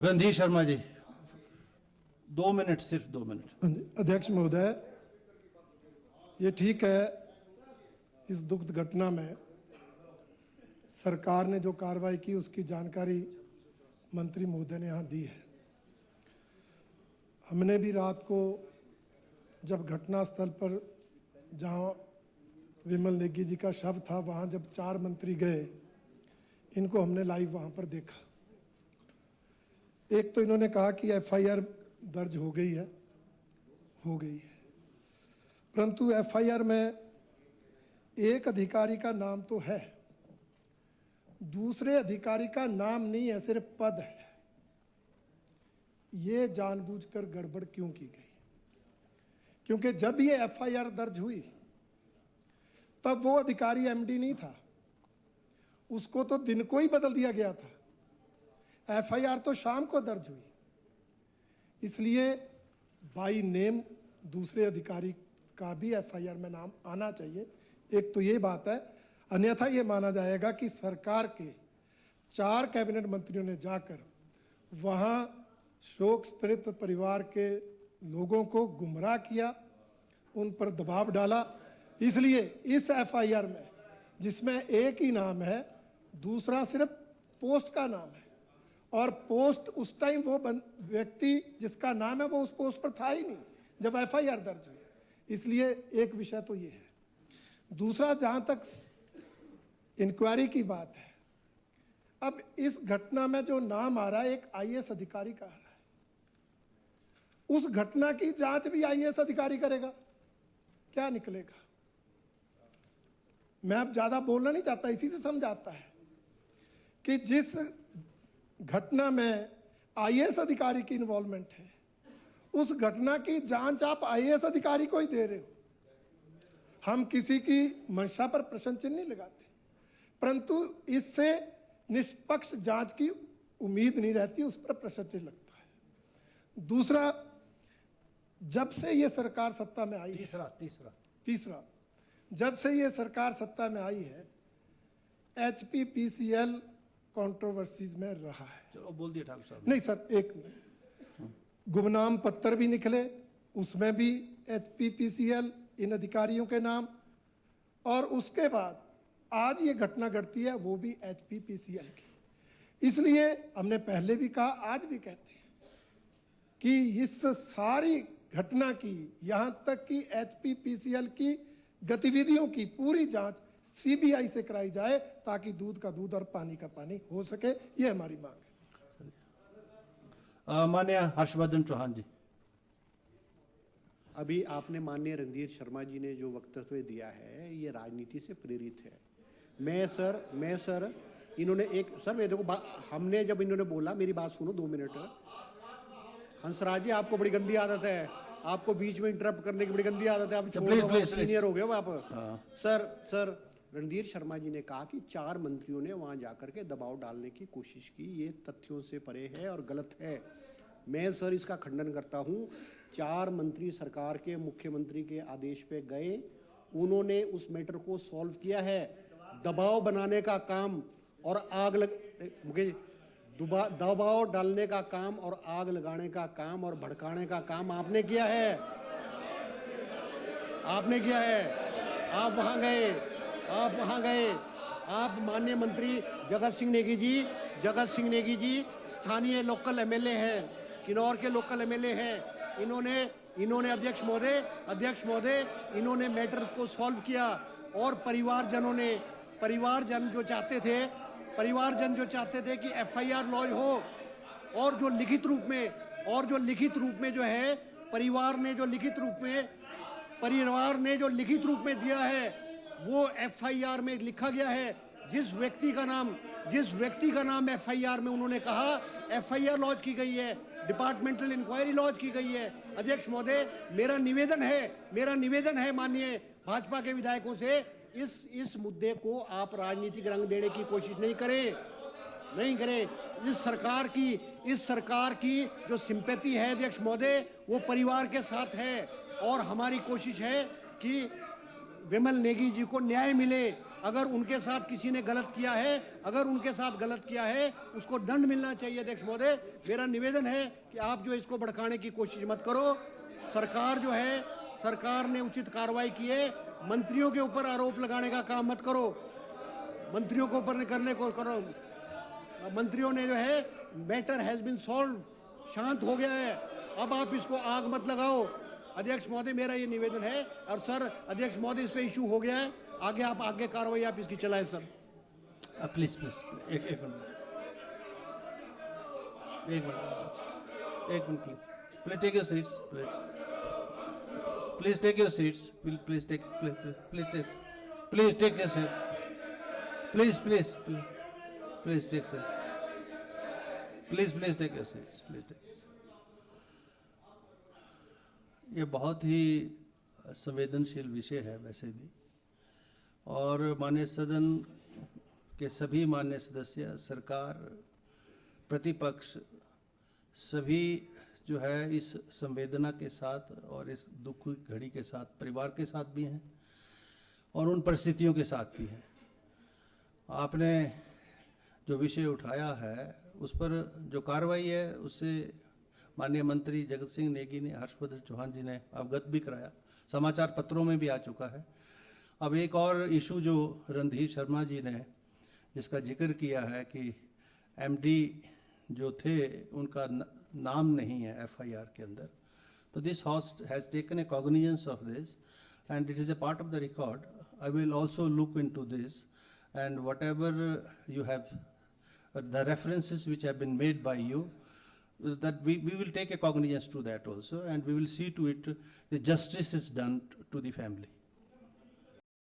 Randhir Sharma ji, 2 minute, सिर्फ 2 minute. अध्यक्ष महोदय, ये ठीक है, इस दुखद घटना में सरकार ने जो कार्रवाई की उसकी जानकारी मंत्री महोदय ने यहाँ दी है। हमने भी रात को जब घटनास्थल पर जहाँ विमल नेगी जी का शव था, वहाँ जब 4 मंत्री गए, इनको हमने लाइव वहाँ पर देखा। एक तो इन्होंने कहा कि एफआईआर दर्ज हो गई है, परंतु एफआईआर में एक अधिकारी का नाम तो है, दूसरे अधिकारी का नाम नहीं है, सिर्फ पद है। ये जानबूझकर गड़बड़ क्यों की गई? क्योंकि जब ये एफआईआर दर्ज हुई तब वो अधिकारी एमडी नहीं था, उसको तो दिन को ही बदल दिया गया था। एफआईआर तो शाम को दर्ज हुई, इसलिए बाई नेम दूसरे अधिकारी का भी एफआईआर में नाम आना चाहिए। एक तो ये बात है, अन्यथा ये माना जाएगा कि सरकार के 4 कैबिनेट मंत्रियों ने जाकर वहां शोक संतप्त परिवार के लोगों को गुमराह किया, उन पर दबाव डाला। इसलिए इस एफआईआर में जिसमें एक ही नाम है, दूसरा सिर्फ पोस्ट का नाम है, और पोस्ट उस टाइम वो व्यक्ति जिसका नाम है वो उस पोस्ट पर था ही नहीं जब एफआईआर दर्ज हुई। इसलिए एक विषय तो ये है। दूसरा, जहां तक इंक्वायरी की बात है, अब इस घटना में जो नाम आ रहा है, एक आईएएस अधिकारी का आ रहा है। उस घटना की जांच भी आईएएस अधिकारी करेगा, क्या निकलेगा? मैं अब ज्यादा बोलना नहीं चाहता, इसी से समझाता है कि जिस घटना में आईएएस अधिकारी की इन्वॉल्वमेंट है, उस घटना की जांच आप आईएएस अधिकारी को ही दे रहे हो। हम किसी की मंशा पर प्रश्न चिन्ह नहीं लगाते, परंतु इससे निष्पक्ष जांच की उम्मीद नहीं रहती, उस पर प्रश्न चिन्ह लगता है। दूसरा, जब से ये सरकार सत्ता में आई, तीसरा जब से ये सरकार सत्ता में आई है, एचपीपीसीएल कंट्रोवर्सीज में रहा है। चलो बोल दिया ठाकुर साहब। नहीं सर, एक मिनट। गुमनाम पत्र भी निकले, उसमें भी एचपीपीसीएल इन अधिकारियों के नाम, और उसके बाद आज ये घटना घटती है वो भी एचपीपीसीएल की। इसलिए हमने पहले भी कहा, आज भी कहते हैं कि इस सारी घटना की, यहां तक कि एचपीपीसीएल की गतिविधियों की पूरी जांच सीबीआई से कराई जाए, ताकि दूध का दूध और पानी का पानी हो सके। ये हमारी मांग है। माननीय हर्षवर्धन चौहान जी। अभी आपने माननीय रणधीर शर्मा जी ने जो वक्तव्य दिया है, ये राजनीति से प्रेरित है। मैं सर इन्होंने एक, सर मैं देखो, हमने जब इन्होंने बोला, मेरी बात सुनो 2 मिनट। हंसराज जी, आपको बड़ी गंदी आदत है, आपको बीच में इंटरप्ट करने की बड़ी गंदी आदत है। आप सीनियर हो गए हो आप। सर रणधीर शर्मा जी ने कहा कि 4 मंत्रियों ने वहां जाकर के दबाव डालने की कोशिश की, ये तथ्यों से परे है और गलत है। मैं सर इसका खंडन करता हूं। 4 मंत्री सरकार के मुख्यमंत्री के आदेश पे गए, उन्होंने उस मैटर को सॉल्व किया है। दबाव बनाने का काम और दबाव डालने का काम और आग लगाने का काम और भड़काने का काम आपने किया है। आप वहां गए। आप माननीय मंत्री जगत सिंह नेगी जी स्थानीय लोकल एमएलए हैं, किन्नौर के लोकल एमएलए हैं। इन्होंने अध्यक्ष महोदय इन्होंने मैटर को सॉल्व किया, और परिवारजन जो चाहते थे कि एफआईआर लॉन्च हो, और जो लिखित रूप में जो है परिवार ने जो लिखित रूप में दिया है, वो एफआईआर में लिखा गया है। जिस व्यक्ति का नाम एफआईआर में उन्होंने कहा, एफआईआर लॉन्च की गई है, डिपार्टमेंटल इंक्वायरी लॉन्च की गई है। अध्यक्ष महोदय, मेरा निवेदन है माननीय भाजपा के विधायकों से, इस मुद्दे को आप राजनीतिक रंग देने की कोशिश नहीं करें। इस सरकार की जो सिंपैथी है अध्यक्ष महोदय, वो परिवार के साथ है, और हमारी कोशिश है कि विमल नेगी जी को न्याय मिले। अगर उनके साथ किसी ने गलत किया है, अगर उनके साथ गलत किया है, उसको दंड मिलना चाहिए। अध्यक्ष महोदय, मेरा निवेदन है कि आप जो इसको भड़काने की कोशिश मत करो। सरकार जो है, सरकार ने उचित कार्रवाई की है। मंत्रियों के ऊपर आरोप लगाने का काम मत करो, मंत्रियों के ऊपर करने को करो। मंत्रियों ने जो है, मैटर हैज बीन सॉल्व, शांत हो गया है, अब आप इसको आग मत लगाओ। अध्यक्ष महोदय, मेरा ये निवेदन है। और सर, अध्यक्ष महोदय, इस पे इशू हो गया है, आगे आप आगे कार्रवाई आप इसकी चलाएं सर। प्लीज प्लीज एक minute please take your seats, please take your seats, please take your seats, please take your seats, please take. ये बहुत ही संवेदनशील विषय है वैसे भी, और माननीय सदन के सभी माननीय सदस्य, सरकार, प्रतिपक्ष, सभी जो है इस संवेदना के साथ और इस दुख की घड़ी के साथ परिवार के साथ भी हैं और उन परिस्थितियों के साथ भी हैं। आपने जो विषय उठाया है उस पर जो कार्रवाई है उससे माननीय मंत्री जगत सिंह नेगी ने, हर्षवर्धन चौहान जी ने अवगत भी कराया, समाचार पत्रों में भी आ चुका है। अब एक और इशू जो रणधीर शर्मा जी ने जिसका जिक्र किया है कि एमडी जो थे उनका नाम नहीं है एफआईआर के अंदर, तो this house has taken a cognizance of this and it is a part of the record. I will also look into this and what ever you have the references which have been made by you, that we will take a cognizance to that also, and we will see to it the justice is done to the family.